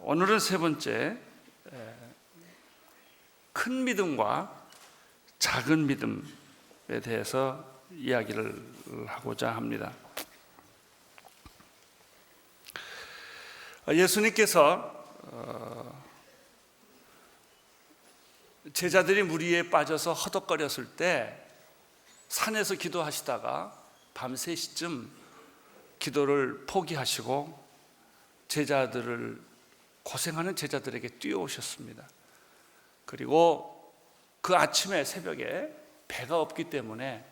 오늘은 세 번째, 큰 믿음과 작은 믿음에 대해서 이야기를 하고자 합니다. 예수님께서 제자들이 무리에 빠져서 허덕거렸을 때 산에서 기도하시다가 밤 3시쯤 기도를 포기하시고 고생하는 제자들에게 뛰어오셨습니다. 그리고 그 아침에 새벽에 배가 없기 때문에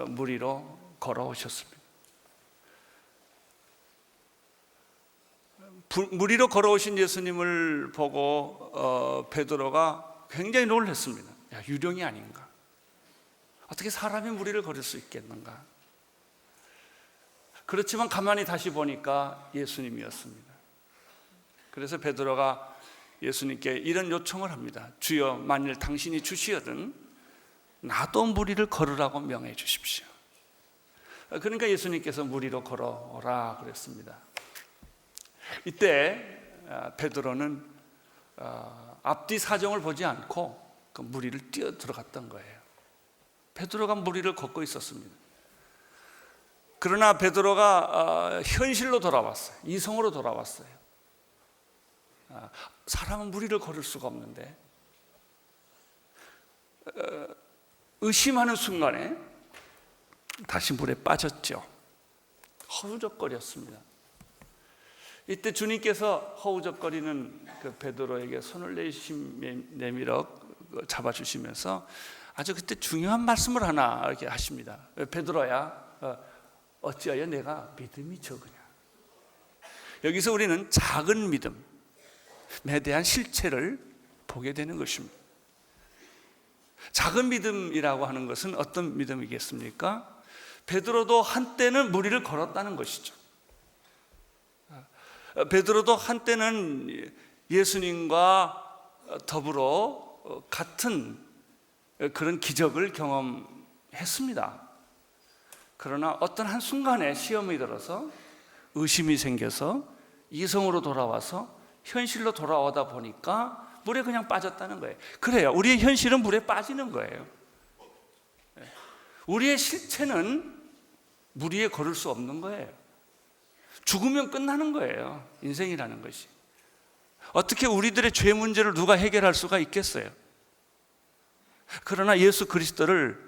물 위로 걸어오셨습니다. 물 위로 걸어오신 예수님을 보고 베드로가 굉장히 놀랐습니다. 야, 유령이 아닌가? 어떻게 사람이 물 위를 걸을 수 있겠는가? 그렇지만 가만히 다시 보니까 예수님이었습니다. 그래서 베드로가 예수님께 이런 요청을 합니다. 주여, 만일 당신이 주시거든 나도 물 위를 걸으라고 명해 주십시오. 그러니까 예수님께서 물 위로 걸어오라 그랬습니다. 이때 베드로는 앞뒤 사정을 보지 않고 그 물 위를 뛰어 들어갔던 거예요. 베드로가 물 위를 걷고 있었습니다. 그러나 베드로가 현실로 돌아왔어요. 이성으로 돌아왔어요. 사람은 물 위를 걸을 수가 없는데, 의심하는 순간에 다시 물에 빠졌죠. 허우적거렸습니다. 이때 주님께서 허우적거리는 그 베드로에게 손을 내밀어 잡아주시면서 아주 그때 중요한 말씀을 하나 이렇게 하십니다. 베드로야, 어찌하여 내가 믿음이 적으냐? 여기서 우리는 작은 믿음에 대한 실체를 보게 되는 것입니다. 작은 믿음이라고 하는 것은 어떤 믿음이겠습니까? 베드로도 한때는 물 위를 걸었다는 것이죠. 베드로도 한때는 예수님과 더불어 같은 그런 기적을 경험했습니다. 그러나 어떤 한순간에 시험이 들어서 의심이 생겨서 이성으로 돌아와서 현실로 돌아오다 보니까 물에 그냥 빠졌다는 거예요. 그래요. 우리의 현실은 물에 빠지는 거예요. 우리의 실체는 물 위에 걸을 수 없는 거예요. 죽으면 끝나는 거예요. 인생이라는 것이. 어떻게 우리들의 죄 문제를 누가 해결할 수가 있겠어요? 그러나 예수 그리스도를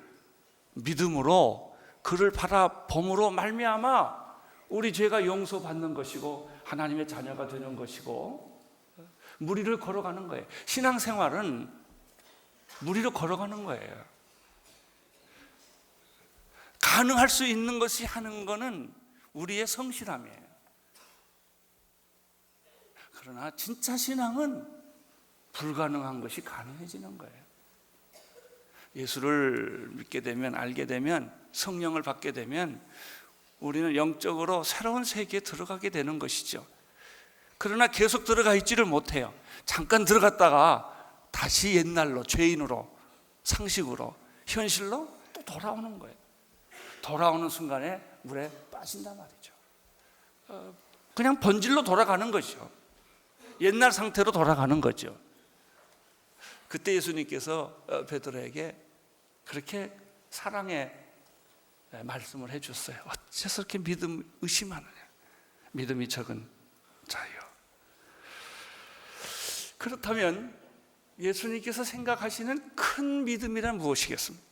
믿음으로 그를 바라봄으로 말미암아 우리 죄가 용서받는 것이고 하나님의 자녀가 되는 것이고 물 위를 걸어가는 거예요. 신앙생활은 물 위로 걸어가는 거예요. 가능할 수 있는 것이 하는 것은 우리의 성실함이에요. 그러나 진짜 신앙은 불가능한 것이 가능해지는 거예요. 예수를 믿게 되면, 알게 되면, 성령을 받게 되면 우리는 영적으로 새로운 세계에 들어가게 되는 것이죠. 그러나 계속 들어가 있지를 못해요. 잠깐 들어갔다가 다시 옛날로, 죄인으로, 상식으로, 현실로 또 돌아오는 거예요. 돌아오는 순간에 물에 빠진단 말이죠. 그냥 본질로 돌아가는 거죠. 옛날 상태로 돌아가는 거죠. 그때 예수님께서 베드로에게 그렇게 사랑의 말씀을 해줬어요. 어째서 이렇게 믿음 의심하느냐? 믿음이 적은 자요. 그렇다면 예수님께서 생각하시는 큰 믿음이란 무엇이겠습니까?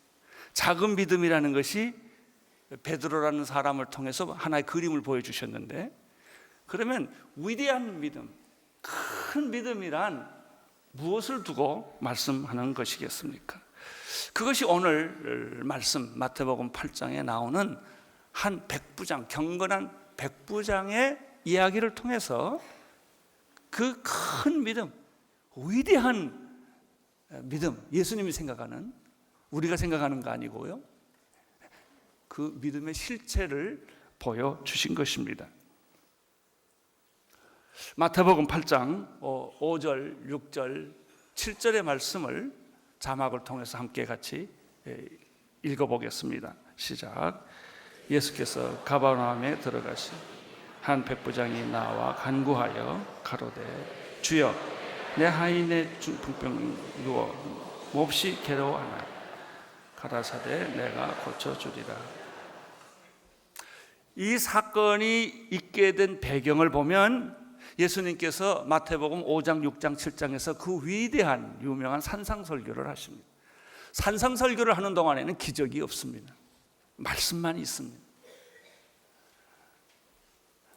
작은 믿음이라는 것이 베드로라는 사람을 통해서 하나의 그림을 보여주셨는데, 그러면 위대한 믿음, 큰 믿음이란 무엇을 두고 말씀하는 것이겠습니까? 그것이 오늘 말씀 마태복음 8장에 나오는 한 백부장, 경건한 백부장의 이야기를 통해서 그 큰 믿음, 위대한 믿음, 예수님이 생각하는, 우리가 생각하는 거 아니고요, 그 믿음의 실체를 보여주신 것입니다. 마태복음 8장 5절, 6절, 7절의 말씀을 자막을 통해서 함께 같이 읽어보겠습니다. 시작. 예수께서 가버나움에 들어가시 한 백부장이 나와 간구하여 가로되 주여 내 하인의 중풍병 누워 몹시 괴로워하나 가라사대 내가 고쳐주리라. 이 사건이 있게 된 배경을 보면 예수님께서 마태복음 5장, 6장, 7장에서 그 위대한 유명한 산상설교를 하십니다. 산상설교를 하는 동안에는 기적이 없습니다. 말씀만 있습니다.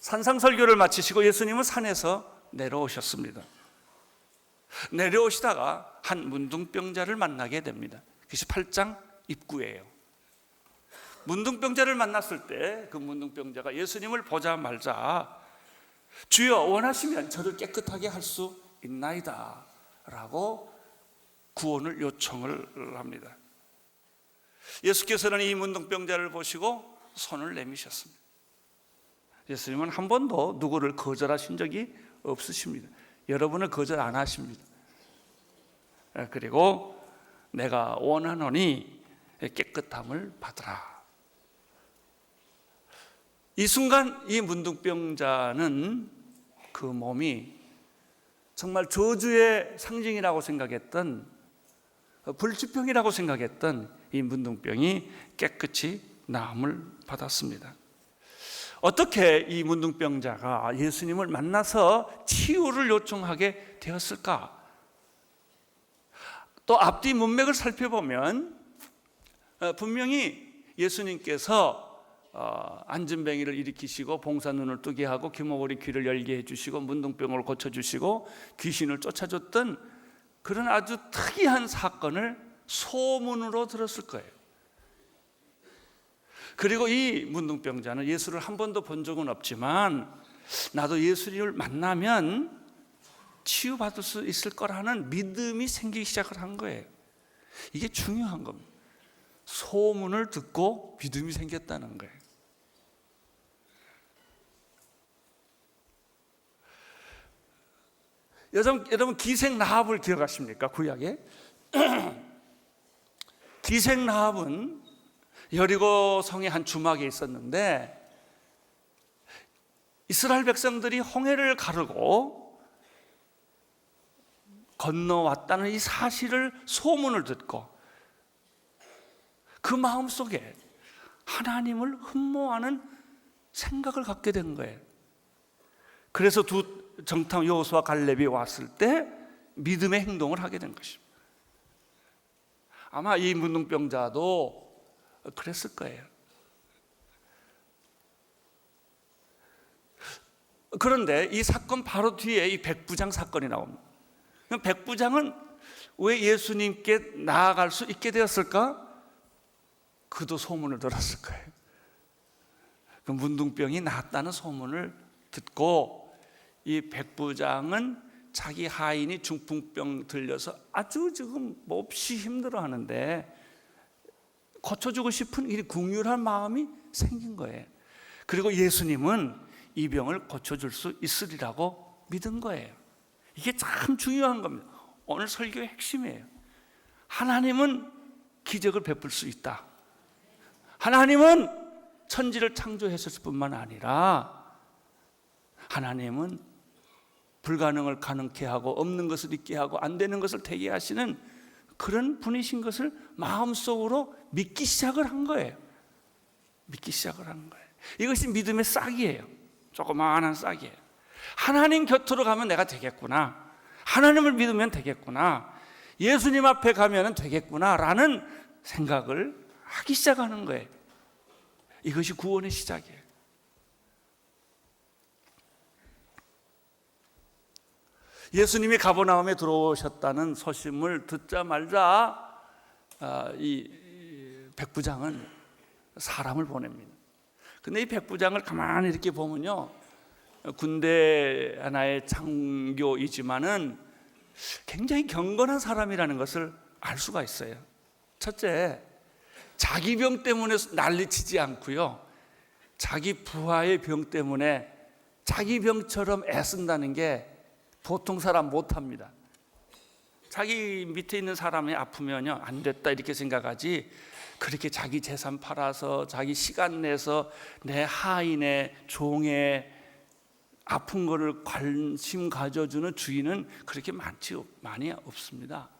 산상설교를 마치시고 예수님은 산에서 내려오셨습니다. 내려오시다가 한 문둥병자를 만나게 됩니다. 그것이 8장 입구예요. 문둥병자를 만났을 때 그 문둥병자가 예수님을 보자마자 주여 원하시면 저를 깨끗하게 할 수 있나이다 라고 구원을 요청을 합니다. 예수께서는 이 문둥병자를 보시고 손을 내미셨습니다. 예수님은 한 번도 누구를 거절하신 적이 없으십니다. 여러분을 거절 안 하십니다. 그리고 내가 원하노니 깨끗함을 받으라. 이 순간 이 문둥병자는 그 몸이 정말 저주의 상징이라고 생각했던, 불치병이라고 생각했던 이 문둥병이 깨끗이 나음을 받았습니다. 어떻게 이 문둥병자가 예수님을 만나서 치유를 요청하게 되었을까? 또 앞뒤 문맥을 살펴보면 분명히 예수님께서 안진뱅이를 일으키시고 봉사 눈을 뜨게 하고 귀머거리 귀를 열게 해주시고 문둥병을 고쳐주시고 귀신을 쫓아줬던 그런 아주 특이한 사건을 소문으로 들었을 거예요. 그리고 이 문둥병자는 예수를 한 번도 본 적은 없지만 나도 예수를 만나면 치유받을 수 있을 거라는 믿음이 생기기 시작을 한 거예요. 이게 중요한 겁니다. 소문을 듣고 믿음이 생겼다는 거예요. 여러분 기생라합을 기억하십니까? 구약에 기생라합은 여리고 성의 한 주막에 있었는데 이스라엘 백성들이 홍해를 가르고 건너왔다는 이 사실을 소문을 듣고 그 마음속에 하나님을 흠모하는 생각을 갖게 된 거예요. 그래서 두 정탐 여호수아 갈렙이 왔을 때 믿음의 행동을 하게 된 것입니다. 아마 이 문둥병자도 그랬을 거예요. 그런데 이 사건 바로 뒤에 이 백부장 사건이 나옵니다. 백부장은 왜 예수님께 나아갈 수 있게 되었을까? 그도 소문을 들었을 거예요. 그 문둥병이 낫다는 소문을 듣고 이 백부장은 자기 하인이 중풍병 들려서 아주 지금 몹시 힘들어하는데 고쳐주고 싶은 이 긍휼한 마음이 생긴 거예요. 그리고 예수님은 이 병을 고쳐줄 수 있으리라고 믿은 거예요. 이게 참 중요한 겁니다. 오늘 설교의 핵심이에요. 하나님은 기적을 베풀 수 있다. 하나님은 천지를 창조했을 뿐만 아니라 하나님은 불가능을 가능케 하고 없는 것을 있게 하고 안 되는 것을 되게 하시는 그런 분이신 것을 마음속으로 믿기 시작을 한 거예요. 믿기 시작을 한 거예요. 이것이 믿음의 싹이에요. 조그마한 싹이에요. 하나님 곁으로 가면 내가 되겠구나. 하나님을 믿으면 되겠구나. 예수님 앞에 가면 되겠구나 라는 생각을 하기 시작하는 거예요. 이것이 구원의 시작이에요. 예수님이 가버나움에 들어오셨다는 소식을 듣자마자 이 백부장은 사람을 보냅니다. 근데 이 백부장을 가만히 이렇게 보면요, 군대 하나의 장교이지만은 굉장히 경건한 사람이라는 것을 알 수가 있어요. 첫째, 자기 병 때문에 난리치지 않고요, 자기 부하의 병 때문에 자기 병처럼 애쓴다는 게 보통 사람 못합니다. 자기 밑에 있는 사람이 아프면요, 안 됐다 이렇게 생각하지, 그렇게 자기 재산 팔아서 자기 시간 내서 내 하인의 종의 아픈 거를 관심 가져주는 주인은 그렇게 많이 없습니다.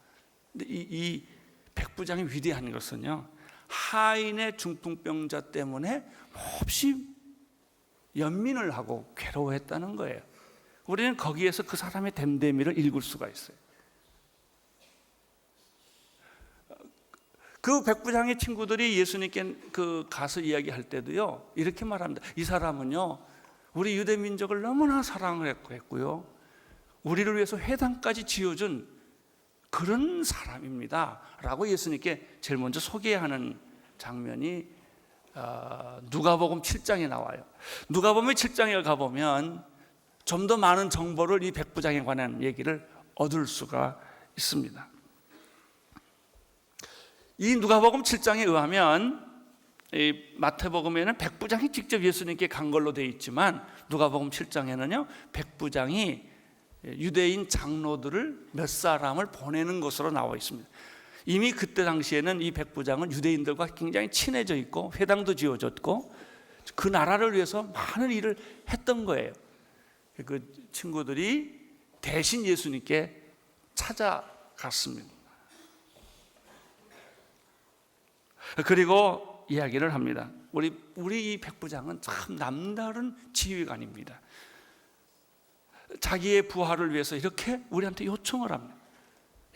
근데 이 백부장이 위대한 것은요, 하인의 중풍병자 때문에 몹시 연민을 하고 괴로워했다는 거예요. 우리는 거기에서 그 사람의 됨됨이를 읽을 수가 있어요. 그 백부장의 친구들이 예수님께 가서 이야기할 때도요, 이렇게 말합니다. 이 사람은요, 우리 유대 민족을 너무나 사랑을 했고요, 우리를 위해서 회당까지 지어준 그런 사람입니다 라고 예수님께 제일 먼저 소개하는 장면이 누가복음 7장에 나와요. 누가복음 7장에 가보면 좀 더 많은 정보를 이 백부장에 관한 얘기를 얻을 수가 있습니다. 이 누가복음 7장에 의하면 이 마태복음에는 백부장이 직접 예수님께 간 걸로 되어 있지만 누가복음 7장에는요, 백부장이 유대인 장로들을 몇 사람을 보내는 것으로 나와 있습니다. 이미 그때 당시에는 이 백부장은 유대인들과 굉장히 친해져 있고 회당도 지어졌고 그 나라를 위해서 많은 일을 했던 거예요. 그 친구들이 대신 예수님께 찾아갔습니다. 그리고 이야기를 합니다. 우리 이 백부장은 참 남다른 지휘관입니다. 자기의 부하를 위해서 이렇게 우리한테 요청을 합니다.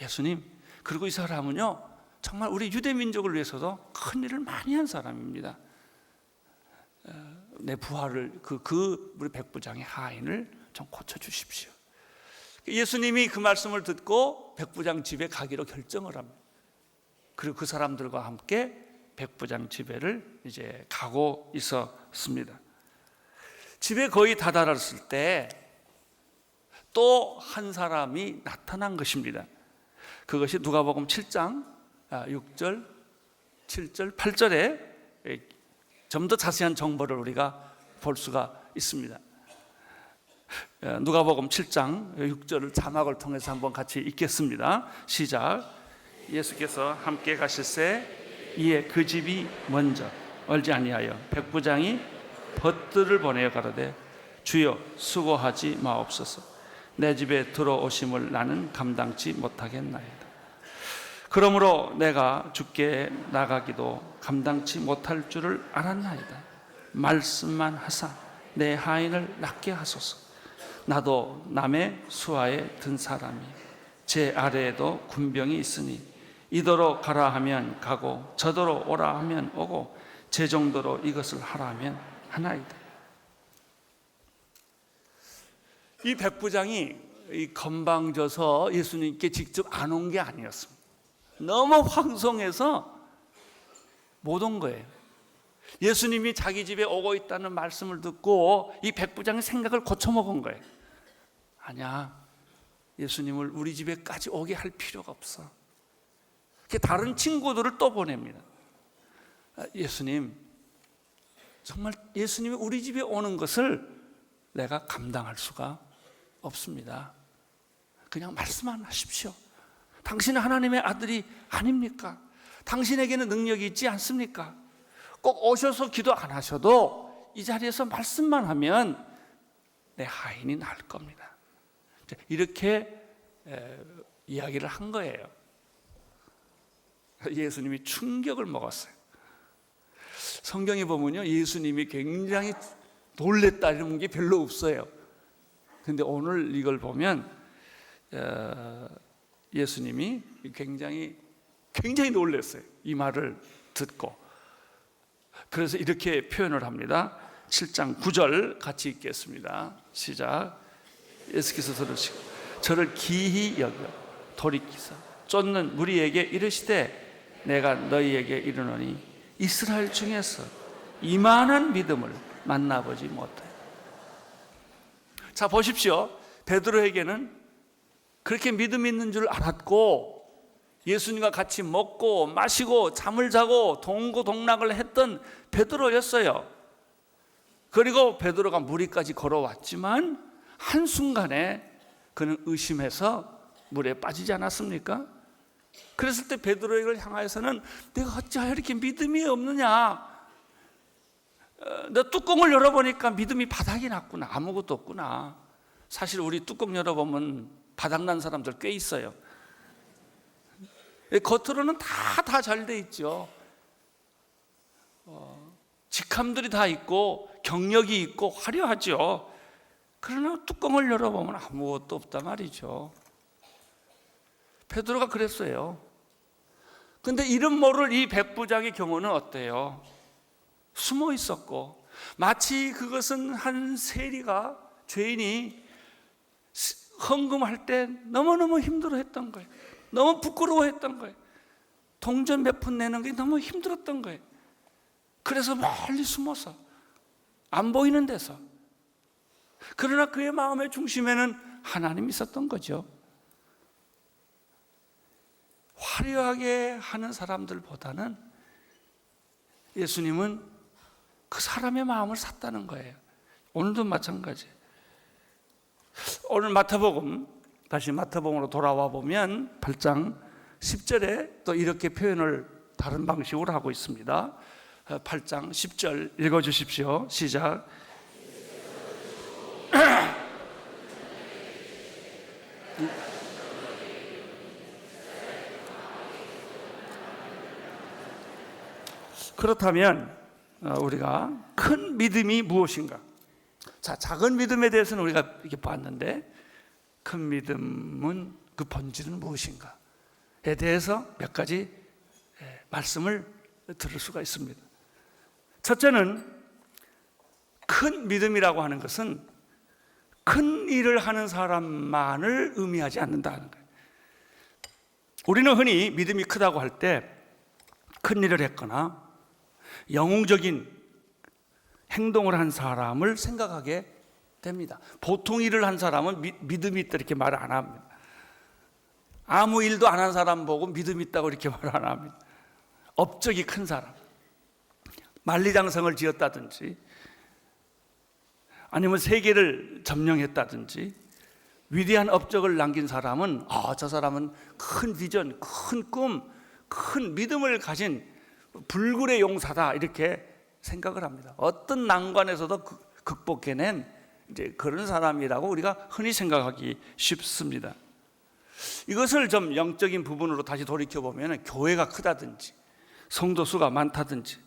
예수님, 그리고 이 사람은요, 정말 우리 유대 민족을 위해서도 큰 일을 많이 한 사람입니다. 내 부하를 우리 백부장의 하인을 좀 고쳐주십시오. 예수님이 그 말씀을 듣고 백부장 집에 가기로 결정을 합니다. 그리고 그 사람들과 함께 백부장 집에를 이제 가고 있었습니다. 집에 거의 다다랐을 때 또 한 사람이 나타난 것입니다. 그것이 누가복음 7장 6절, 7절, 8절에 좀 더 자세한 정보를 우리가 볼 수가 있습니다. 누가복음 7장 6절을 자막을 통해서 한번 같이 읽겠습니다. 시작. 예수께서 함께 가실새 이에 그 집이 먼저 얼지 아니하여 백부장이 벗들을 보내어 가로되 주여 수고하지 마옵소서. 내 집에 들어오심을 나는 감당치 못하겠나이다. 그러므로 내가 주께 나가기도 감당치 못할 줄을 알았나이다. 말씀만 하사 내 하인을 낫게 하소서. 나도 남의 수하에 든 사람이 제 아래에도 군병이 있으니 이더러 가라 하면 가고 저더러 오라 하면 오고 제 정도로 이것을 하라 하면 하나이다. 이 백부장이 건방져서 예수님께 직접 안 온 게 아니었습니다. 너무 황송해서 못 온 거예요. 예수님이 자기 집에 오고 있다는 말씀을 듣고 이 백부장의 생각을 고쳐먹은 거예요. 아니야, 예수님을 우리 집에까지 오게 할 필요가 없어. 다른 친구들을 또 보냅니다. 예수님, 정말 예수님이 우리 집에 오는 것을 내가 감당할 수가 없습니다. 그냥 말씀만 하십시오. 당신은 하나님의 아들이 아닙니까? 당신에게는 능력이 있지 않습니까? 꼭 오셔서 기도 안 하셔도 이 자리에서 말씀만 하면 내 하인이 나을 겁니다. 이렇게 이야기를 한 거예요. 예수님이 충격을 먹었어요. 성경에 보면요, 예수님이 굉장히 놀랬다는 게 별로 없어요. 그런데 오늘 이걸 보면 예수님이 굉장히 놀랐어요. 이 말을 듣고. 그래서 이렇게 표현을 합니다. 7장 9절 같이 읽겠습니다. 시작. 예수께서 들으시고 저를 기히 여겨 돌이키사 쫓는 무리에게 이르시되 내가 너희에게 이르노니 이스라엘 중에서 이만한 믿음을 만나보지 못해. 자, 보십시오. 베드로에게는 그렇게 믿음 있는 줄 알았고 예수님과 같이 먹고 마시고 잠을 자고 동고동락을 했던 베드로였어요. 그리고 베드로가 무리까지 걸어왔지만 한순간에 그는 의심해서 물에 빠지지 않았습니까? 그랬을 때 베드로를 향하여서는 내가 어찌하여 이렇게 믿음이 없느냐, 너 뚜껑을 열어보니까 믿음이 바닥이 났구나. 아무것도 없구나. 사실 우리 뚜껑 열어보면 바닥난 사람들 꽤 있어요. 겉으로는 다 잘 돼 있죠. 직함들이 다 있고 경력이 있고 화려하죠. 그러나 뚜껑을 열어보면 아무것도 없단 말이죠. 베드로가 그랬어요. 근데 이름 모를 이 백부장의 경우는 어때요? 숨어 있었고, 마치 그것은 한 세리가, 죄인이 헌금할 때 너무너무 힘들어했던 거예요. 너무 부끄러워했던 거예요. 동전 몇 푼 내는 게 너무 힘들었던 거예요. 그래서 멀리 숨어서, 안 보이는 데서. 그러나 그의 마음의 중심에는 하나님이 있었던 거죠. 화려하게 하는 사람들보다는 예수님은 그 사람의 마음을 샀다는 거예요. 오늘도 마찬가지. 오늘 마태복음, 다시 마태복음으로 돌아와 보면 8장 10절에 또 이렇게 표현을 다른 방식으로 하고 있습니다. 8장 10절 읽어주십시오. 시작. 그렇다면 우리가 큰 믿음이 무엇인가? 자, 작은 믿음에 대해서는 우리가 이렇게 봤는데, 큰 믿음은 그 본질은 무엇인가에 대해서 몇 가지 말씀을 들을 수가 있습니다. 첫째는, 큰 믿음이라고 하는 것은 큰 일을 하는 사람만을 의미하지 않는다는 거예요. 우리는 흔히 믿음이 크다고 할 때 큰 일을 했거나 영웅적인 행동을 한 사람을 생각하게 됩니다. 보통 일을 한 사람은 믿음이 있다 이렇게 말 안 합니다. 아무 일도 안 한 사람 보고 믿음이 있다고 이렇게 말 안 합니다. 업적이 큰 사람, 만리장성을 지었다든지 아니면 세계를 점령했다든지 위대한 업적을 남긴 사람은 저 사람은 큰 비전, 큰 꿈, 큰 믿음을 가진 불굴의 용사다 이렇게 생각을 합니다. 어떤 난관에서도 극복해낸 이제 그런 사람이라고 우리가 흔히 생각하기 쉽습니다. 이것을 좀 영적인 부분으로 다시 돌이켜 보면 교회가 크다든지 성도 수가 많다든지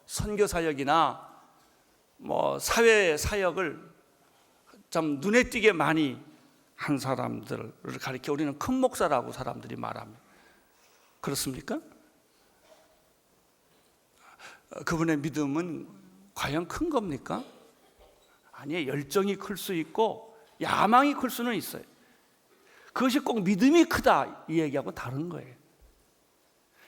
선교 사역이나 사회 사역을 좀 눈에 띄게 많이 한 사람들을 가리켜 우리는 큰 목사라고 사람들이 말합니다. 그렇습니까? 그분의 믿음은 과연 큰 겁니까? 아니에요. 열정이 클 수 있고 야망이 클 수는 있어요. 그것이 꼭 믿음이 크다 이 얘기하고 다른 거예요.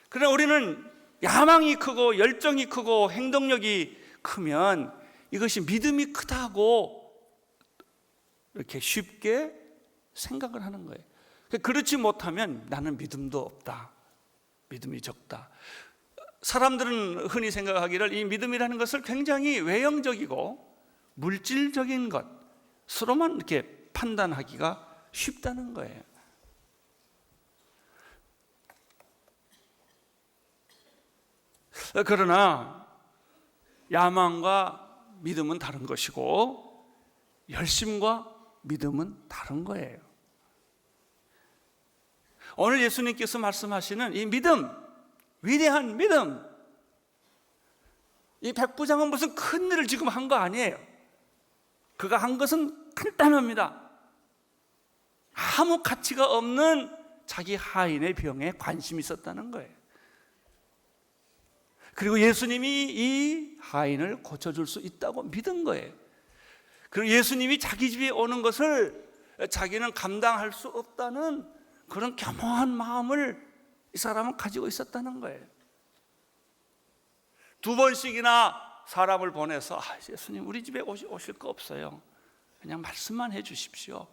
그러나 우리는 야망이 크고 열정이 크고 행동력이 크면 이것이 믿음이 크다고 이렇게 쉽게 생각을 하는 거예요. 그렇지 못하면 나는 믿음도 없다, 믿음이 적다. 사람들은 흔히 생각하기를 이 믿음이라는 것을 굉장히 외형적이고 물질적인 것으로만 이렇게 판단하기가 쉽다는 거예요. 그러나 야망과 믿음은 다른 것이고 열심과 믿음은 다른 거예요. 오늘 예수님께서 말씀하시는 이 믿음, 위대한 믿음, 이 백부장은 무슨 큰 일을 지금 한 거 아니에요. 그가 한 것은 간단합니다. 아무 가치가 없는 자기 하인의 병에 관심이 있었다는 거예요. 그리고 예수님이 이 하인을 고쳐줄 수 있다고 믿은 거예요. 그리고 예수님이 자기 집에 오는 것을 자기는 감당할 수 없다는 그런 겸허한 마음을 이 사람은 가지고 있었다는 거예요. 2번씩이나 사람을 보내서 예수님 우리 집에 오실 거 없어요. 그냥 말씀만 해 주십시오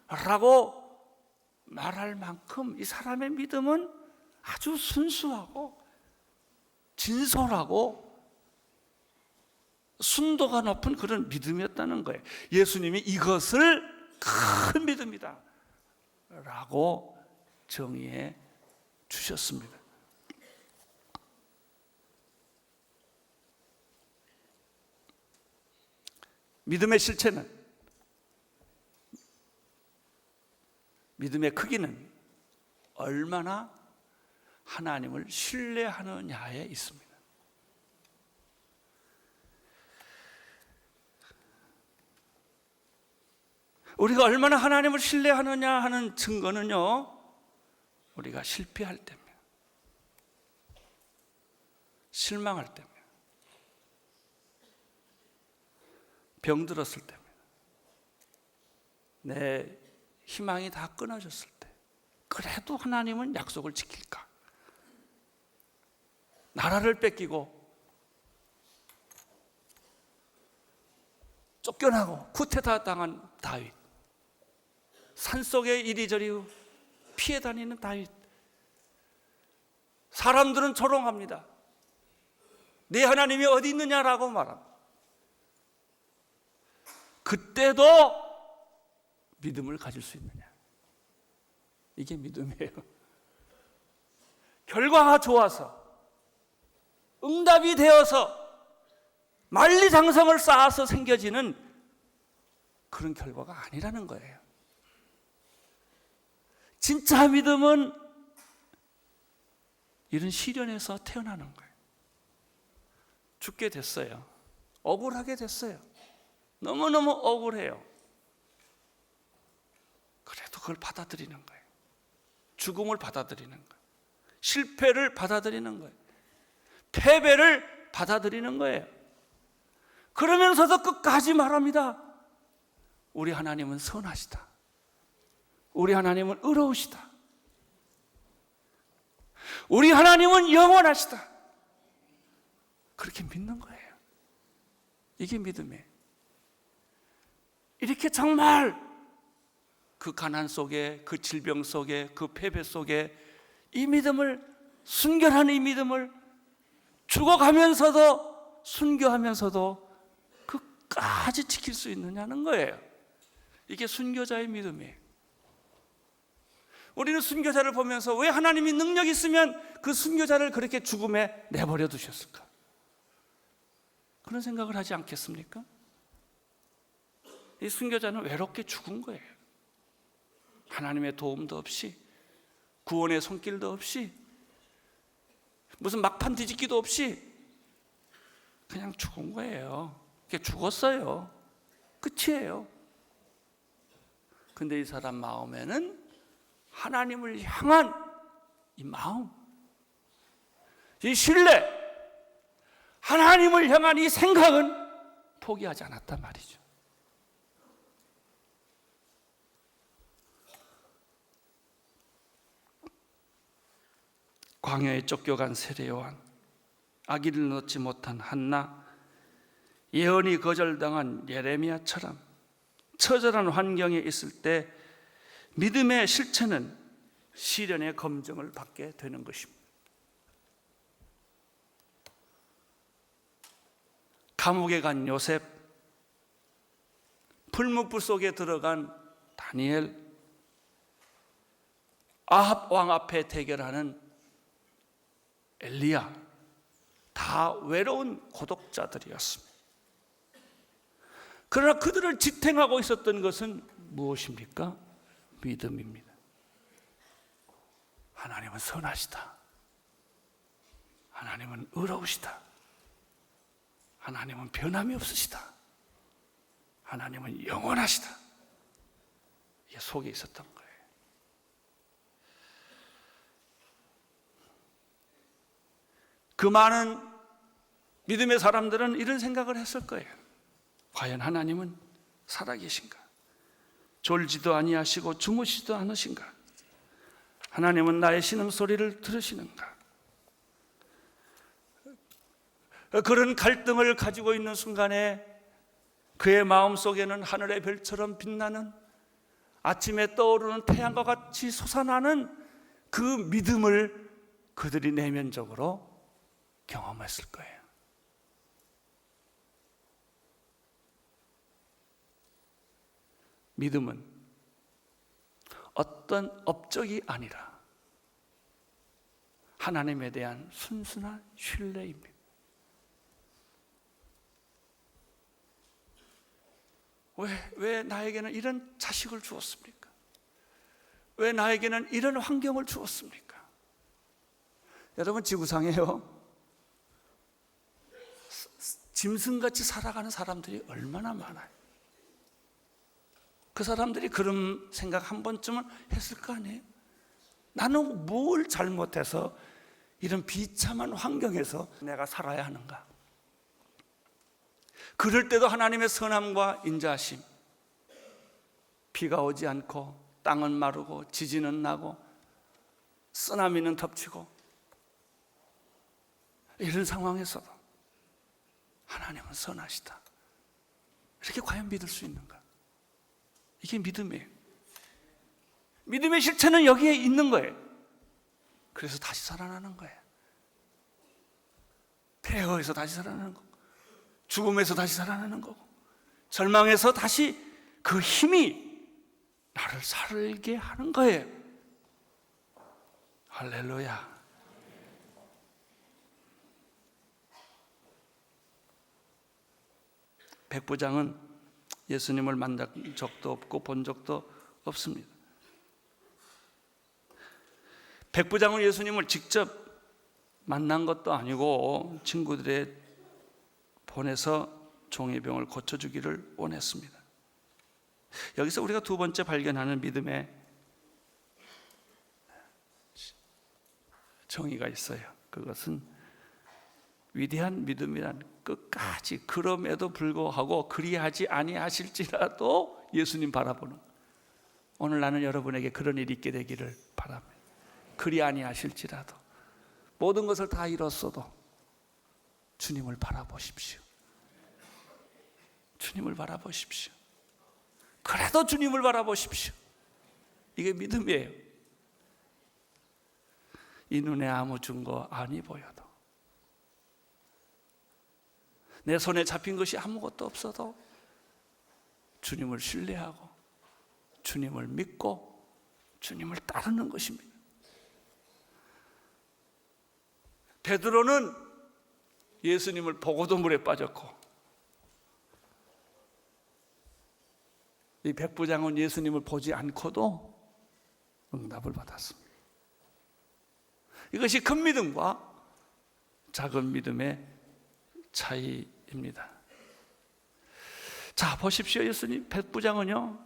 라고 말할 만큼 이 사람의 믿음은 아주 순수하고 진솔하고 순도가 높은 그런 믿음이었다는 거예요. 예수님이 이것을 큰 믿음이다 라고 정의해 주셨습니다. 믿음의 실체는, 믿음의 크기는 얼마나 하나님을 신뢰하느냐에 있습니다. 우리가 얼마나 하나님을 신뢰하느냐 하는 증거는요, 우리가 실패할 때입니다. 실망할 때입니다. 병들었을 때입니다. 내 희망이 다 끊어졌을 때, 그래도 하나님은 약속을 지킬까? 나라를 뺏기고 쫓겨나고 쿠데타 당한 다윗, 산속에 이리저리 피해 다니는 다윗, 사람들은 조롱합니다. 네 하나님이 어디 있느냐라고 말합니다. 그때도 믿음을 가질 수 있느냐? 이게 믿음이에요. 결과가 좋아서, 응답이 되어서, 만리장성을 쌓아서 생겨지는 그런 결과가 아니라는 거예요. 진짜 믿음은 이런 시련에서 태어나는 거예요. 죽게 됐어요. 억울하게 됐어요. 너무너무 억울해요. 그래도 그걸 받아들이는 거예요. 죽음을 받아들이는 거예요. 실패를 받아들이는 거예요. 패배를 받아들이는 거예요. 그러면서도 끝까지 말합니다. 우리 하나님은 선하시다. 우리 하나님은 의로우시다. 우리 하나님은 영원하시다. 그렇게 믿는 거예요. 이게 믿음이에요. 이렇게 정말 그 가난 속에, 그 질병 속에, 그 패배 속에 이 믿음을, 순결한 이 믿음을 죽어가면서도, 순교하면서도 끝까지 지킬 수 있느냐는 거예요. 이게 순교자의 믿음이에요. 우리는 순교자를 보면서 왜 하나님이 능력 있으면 그 순교자를 그렇게 죽음에 내버려 두셨을까? 그런 생각을 하지 않겠습니까? 이 순교자는 외롭게 죽은 거예요. 하나님의 도움도 없이, 구원의 손길도 없이, 무슨 막판 뒤집기도 없이 그냥 죽은 거예요. 그게 죽었어요. 끝이에요. 근데 이 사람 마음에는 하나님을 향한 이 마음, 이 신뢰, 하나님을 향한 이 생각은 포기하지 않았단 말이죠. 광야에 쫓겨간 세례요한, 아기를 낳지 못한 한나, 예언이 거절당한 예레미야처럼 처절한 환경에 있을 때 믿음의 실체는 시련의 검증을 받게 되는 것입니다. 감옥에 간 요셉, 풀무불 속에 들어간 다니엘, 아합 왕 앞에 대결하는 엘리야, 다 외로운 고독자들이었습니다. 그러나 그들을 지탱하고 있었던 것은 무엇입니까? 믿음입니다. 하나님은 선하시다. 하나님은 의로우시다. 하나님은 변함이 없으시다. 하나님은 영원하시다. 이게 속에 있었던 거예요. 그 많은 믿음의 사람들은 이런 생각을 했을 거예요. 과연 하나님은 살아계신가? 졸지도 아니하시고 주무시지도 않으신가? 하나님은 나의 신음소리를 들으시는가? 그런 갈등을 가지고 있는 순간에 그의 마음속에는 하늘의 별처럼 빛나는, 아침에 떠오르는 태양과 같이 솟아나는 그 믿음을 그들이 내면적으로 경험했을 거예요. 믿음은 어떤 업적이 아니라 하나님에 대한 순수한 신뢰입니다. 왜 나에게는 이런 자식을 주었습니까? 왜 나에게는 이런 환경을 주었습니까? 여러분, 지구상에요, 짐승같이 살아가는 사람들이 얼마나 많아요. 그 사람들이 그런 생각 한 번쯤은 했을 거 아니에요? 나는 뭘 잘못해서 이런 비참한 환경에서 내가 살아야 하는가? 그럴 때도 하나님의 선함과 인자하심, 비가 오지 않고 땅은 마르고 지진은 나고 쓰나미는 덮치고 이런 상황에서도 하나님은 선하시다, 이렇게 과연 믿을 수 있는가? 이게 믿음이에요. 믿음의 실체는 여기에 있는 거예요. 그래서 다시 살아나는 거예요. 폐허에서 다시 살아나는 거고, 죽음에서 다시 살아나는 거고, 절망에서 다시 그 힘이 나를 살게 하는 거예요. 할렐루야. 백부장은 예수님을 만난 적도 없고 본 적도 없습니다. 백부장은 예수님을 직접 만난 것도 아니고 친구들에 보내서 종의 병을 고쳐주기를 원했습니다. 여기서 우리가 두 번째 발견하는 믿음의 정의가 있어요. 그것은 위대한 믿음이란 끝까지 그럼에도 불구하고 그리하지 아니하실지라도 예수님 바라보는, 오늘 나는 여러분에게 그런 일이 있게 되기를 바랍니다. 그리 아니하실지라도 모든 것을 다 잃었어도 주님을 바라보십시오. 주님을 바라보십시오. 그래도 주님을 바라보십시오. 이게 믿음이에요. 이 눈에 아무 증거 아니 보여도, 내 손에 잡힌 것이 아무것도 없어도 주님을 신뢰하고 주님을 믿고 주님을 따르는 것입니다. 베드로는 예수님을 보고도 물에 빠졌고, 이 백부장은 예수님을 보지 않고도 응답을 받았습니다. 이것이 큰 믿음과 작은 믿음의 차이입니다. 자, 보십시오. 예수님, 백부장은요,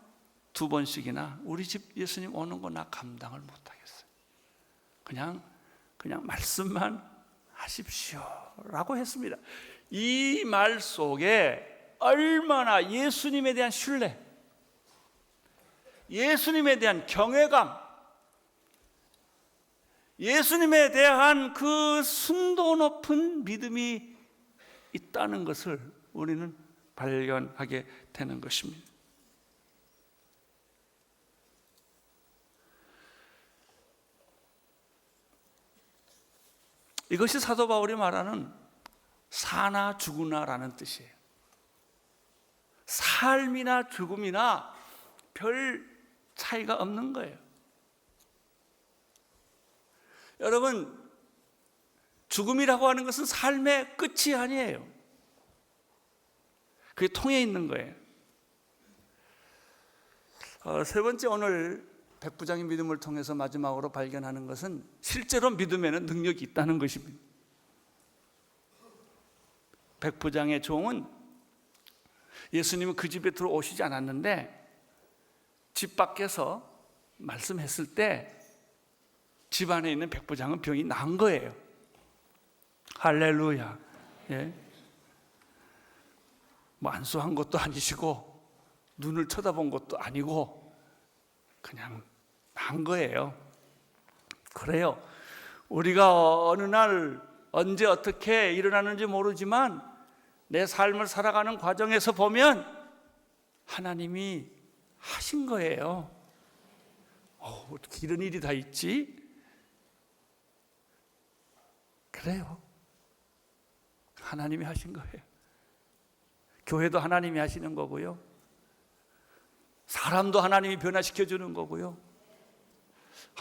2번씩이나 우리 집 예수님 오는 거 나 감당을 못하겠어요. 그냥 말씀만 하십시오 라고 했습니다. 이 말 속에 얼마나 예수님에 대한 신뢰, 예수님에 대한 경외감, 예수님에 대한 그 순도 높은 믿음이 있다는 것을 우리는 발견하게 되는 것입니다. 이것이 사도 바울이 말하는 사나 죽으나라는 뜻이에요. 삶이나 죽음이나 별 차이가 없는 거예요. 여러분, 죽음이라고 하는 것은 삶의 끝이 아니에요. 그게 통해 있는 거예요. 세 번째, 오늘 백부장의 믿음을 통해서 마지막으로 발견하는 것은 실제로 믿음에는 능력이 있다는 것입니다. 백부장의 종은 예수님은 그 집에 들어오시지 않았는데 집 밖에서 말씀했을 때 집 안에 있는 백부장은 병이 난 거예요. 할렐루야. 예. 뭐 안수한 것도 아니시고 눈을 쳐다본 것도 아니고 그냥 난 거예요. 그래요. 우리가 어느 날 언제 어떻게 일어나는지 모르지만 내 삶을 살아가는 과정에서 보면 하나님이 하신 거예요. 어떻게 이런 일이 다 있지? 그래요. 하나님이 하신 거예요. 교회도 하나님이 하시는 거고요. 사람도 하나님이 변화시켜 주는 거고요.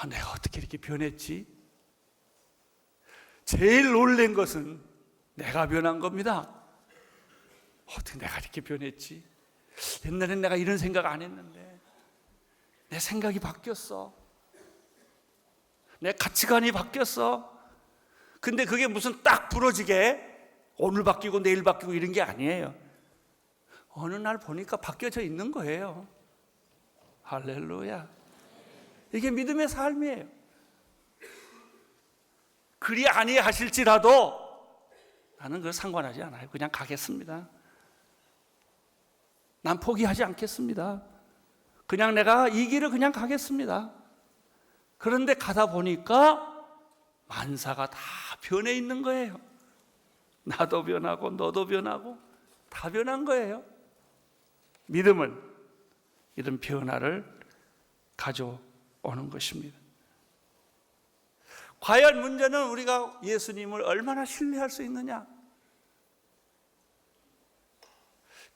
내가 어떻게 이렇게 변했지? 제일 놀란 것은 내가 변한 겁니다. 어떻게 내가 이렇게 변했지? 옛날엔 내가 이런 생각 안 했는데 내 생각이 바뀌었어. 내 가치관이 바뀌었어. 근데 그게 무슨 딱 부러지게 오늘 바뀌고 내일 바뀌고 이런 게 아니에요. 어느 날 보니까 바뀌어져 있는 거예요. 할렐루야. 이게 믿음의 삶이에요. 그리 아니하실지라도 나는 그거 상관하지 않아요. 그냥 가겠습니다. 난 포기하지 않겠습니다. 그냥 내가 이 길을 그냥 가겠습니다. 그런데 가다 보니까 만사가 다 변해 있는 거예요. 나도 변하고 너도 변하고 다 변한 거예요. 믿음은 이런 변화를 가져오는 것입니다. 과연 문제는 우리가 예수님을 얼마나 신뢰할 수 있느냐?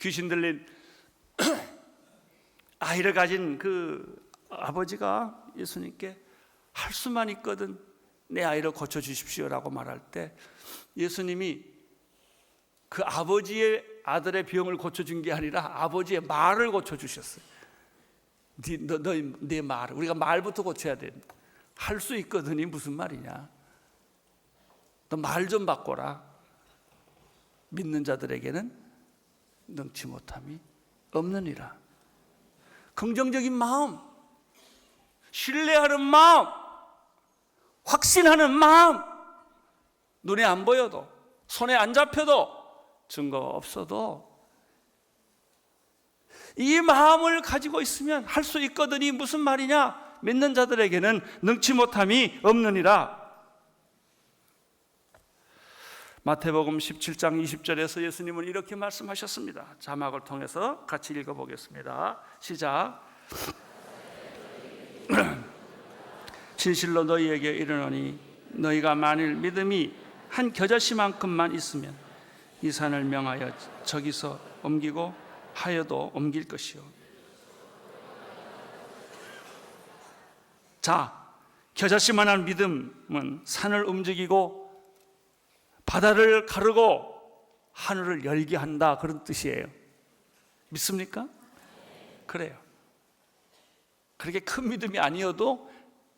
귀신 들린 아이를 가진 그 아버지가 예수님께 할 수만 있거든 내 아이를 고쳐주십시오라고 말할 때 예수님이 그 아버지의 아들의 병을 고쳐준 게 아니라 아버지의 말을 고쳐주셨어요. 네 말, 우리가 말부터 고쳐야 돼. 할 수 있거든이 무슨 말이냐? 너 말 좀 바꿔라. 믿는 자들에게는 능치 못함이 없느니라. 긍정적인 마음, 신뢰하는 마음, 확신하는 마음, 눈에 안 보여도 손에 안 잡혀도 증거가 없어도 이 마음을 가지고 있으면 할 수 있거든이 무슨 말이냐? 믿는 자들에게는 능치 못함이 없느니라. 마태복음 17장 20절에서 예수님은 이렇게 말씀하셨습니다. 자막을 통해서 같이 읽어보겠습니다. 시작. 진실로 너희에게 이르노니 너희가 만일 믿음이 한 겨자씨만큼만 있으면 이 산을 명하여 저기서 옮기고 하여도 옮길 것이요. 자, 겨자씨만한 믿음은 산을 움직이고 바다를 가르고 하늘을 열게 한다, 그런 뜻이에요. 믿습니까? 그래요. 그렇게 큰 믿음이 아니어도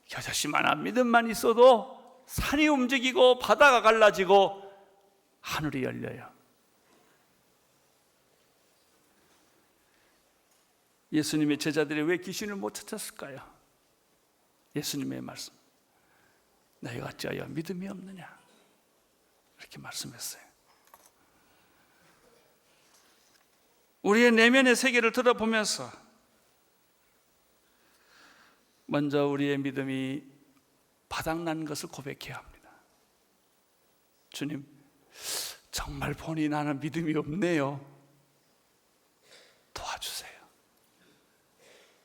겨자씨만한 믿음만 있어도 산이 움직이고 바다가 갈라지고 하늘이 열려요. 예수님의 제자들이 왜 귀신을 못 쫓았을까요? 예수님의 말씀, 너희가 어찌하여 믿음이 없느냐, 이렇게 말씀했어요. 우리의 내면의 세계를 들어보면서 먼저 우리의 믿음이 바닥난 것을 고백해야 합니다. 주님, 정말 보니 나는 믿음이 없네요. 도와주세요.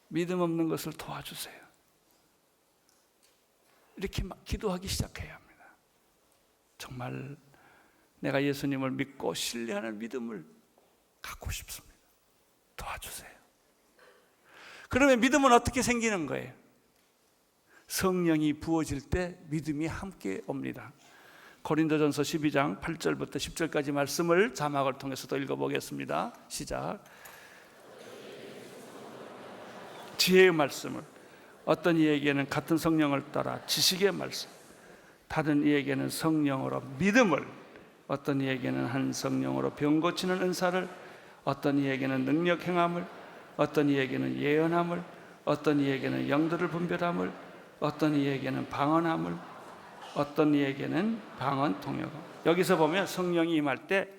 믿음 없는 것을 도와주세요. 이렇게 막 기도하기 시작해야 합니다. 정말 내가 예수님을 믿고 신뢰하는 믿음을 갖고 싶습니다. 도와주세요. 그러면 믿음은 어떻게 생기는 거예요? 성령이 부어질 때 믿음이 함께 옵니다. 고린도전서 12장 8절부터 10절까지 말씀을 자막을 통해서도 읽어보겠습니다. 시작. 지혜의 말씀을 어떤 이에게는 같은 성령을 따라 지식의 말씀, 다른 이에게는 성령으로 믿음을, 어떤 이에게는 한 성령으로 병 고치는 은사를, 어떤 이에게는 능력 행함을, 어떤 이에게는 예언함을, 어떤 이에게는 영들을 분별함을, 어떤 이에게는 방언함을, 어떤 이에게는 방언 통역함. 여기서 보면 성령이 임할 때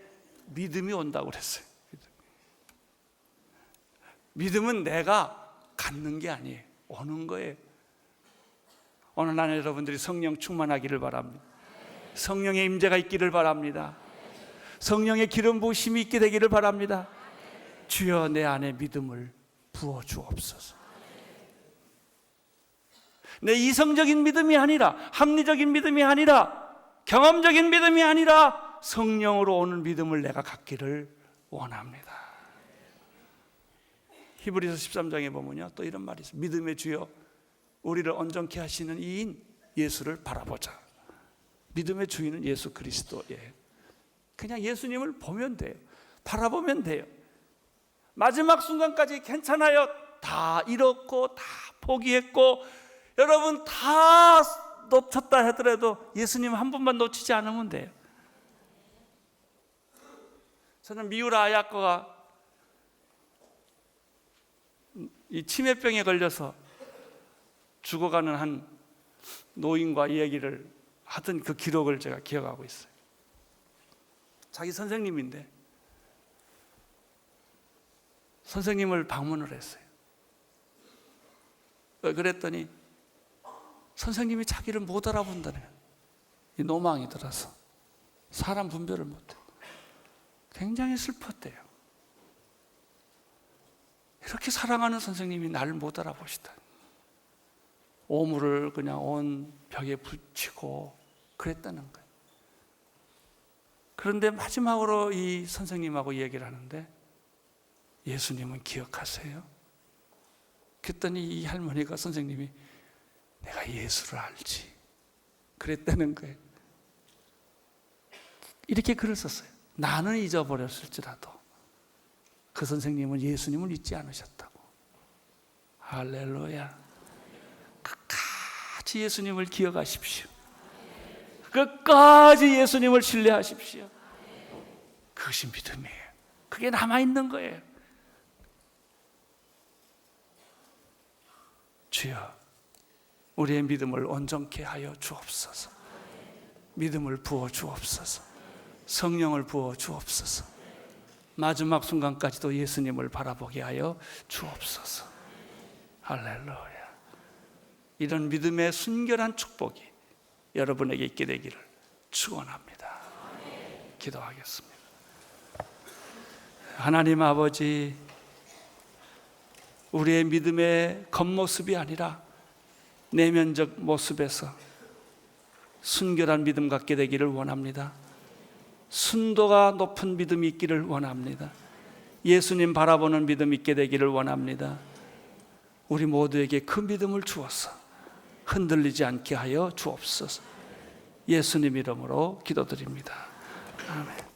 믿음이 온다고 그랬어요. 믿음은 내가 갖는 게 아니에요. 오는 거예요. 오늘 날 여러분들이 성령 충만하기를 바랍니다. 성령의 임재가 있기를 바랍니다. 성령의 기름 부으심이 있게 되기를 바랍니다. 주여 내 안에 믿음을 부어 주옵소서. 내 이성적인 믿음이 아니라, 합리적인 믿음이 아니라, 경험적인 믿음이 아니라 성령으로 오는 믿음을 내가 갖기를 원합니다. 히브리서 13장에 보면요, 또 이런 말이 있어요. 믿음의 주여 우리를 온전케 하시는 이인 예수를 바라보자. 믿음의 주인은 예수 그리스도예요. 그냥 예수님을 보면 돼요. 바라보면 돼요. 마지막 순간까지 괜찮아요. 다 잃었고 다 포기했고 여러분 다 놓쳤다 하더라도 예수님 한 번만 놓치지 않으면 돼요. 저는 미우라 아야코가 이 치매병에 걸려서 죽어가는 한 노인과 이야기를 하던 그 기록을 제가 기억하고 있어요. 자기 선생님인데 선생님을 방문을 했어요. 그랬더니 선생님이 자기를 못 알아본다는 이 노망이 들어서 사람 분별을 못해. 굉장히 슬펐대요. 이렇게 사랑하는 선생님이 나를 못 알아보시다. 오물을 그냥 온 벽에 붙이고 그랬다는 거예요. 그런데 마지막으로 이 선생님하고 얘기를 하는데 예수님은 기억하세요? 그랬더니 이 할머니가 선생님이 내가 예수를 알지 그랬다는 거예요. 이렇게 글을 썼어요. 나는 잊어버렸을지라도 그 선생님은 예수님을 잊지 않으셨다고. 할렐루야. 끝까지 예수님을 기억하십시오. 끝까지 예수님을 신뢰하십시오. 그것이 믿음이에요. 그게 남아있는 거예요. 주여, 우리의 믿음을 온전케 하여 주옵소서. 믿음을 부어 주옵소서. 성령을 부어 주옵소서. 마지막 순간까지도 예수님을 바라보게 하여 주옵소서. 할렐루야. 이런 믿음의 순결한 축복이 여러분에게 있게 되기를 축원합니다. 기도하겠습니다. 하나님 아버지, 우리의 믿음의 겉모습이 아니라 내면적 모습에서 순결한 믿음 갖게 되기를 원합니다. 순도가 높은 믿음이 있기를 원합니다. 예수님 바라보는 믿음 있게 되기를 원합니다. 우리 모두에게 그 믿음을 주어서 흔들리지 않게 하여 주옵소서. 예수님 이름으로 기도드립니다. 아멘.